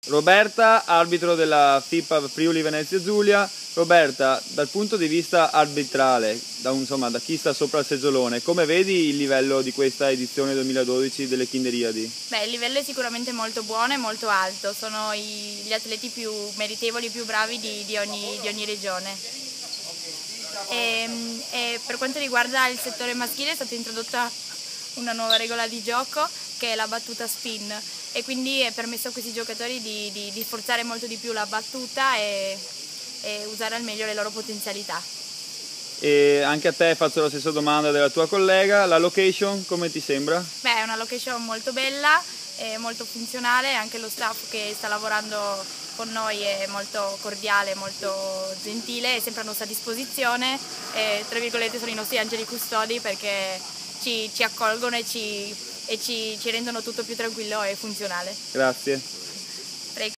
Roberta, arbitro della FIPA Friuli Venezia Giulia. Roberta, dal punto di vista arbitrale, da chi sta sopra il seggiolone, come vedi il livello di questa edizione 2012 delle Kinderiadi? Beh, il livello è sicuramente molto buono e molto alto, sono gli atleti più meritevoli, più bravi di ogni regione. E per quanto riguarda il settore maschile è stata introdotta una nuova regola di gioco che è la battuta spin, e quindi è permesso a questi giocatori di sforzare molto di più la battuta e usare al meglio le loro potenzialità. E anche a te faccio la stessa domanda della tua collega, la location come ti sembra? Beh, è una location molto bella, molto funzionale, anche lo staff che sta lavorando con noi è molto cordiale, molto gentile, è sempre a nostra disposizione e tra virgolette sono i nostri angeli custodi perché ci accolgono e ci rendono tutto più tranquillo e funzionale. Grazie.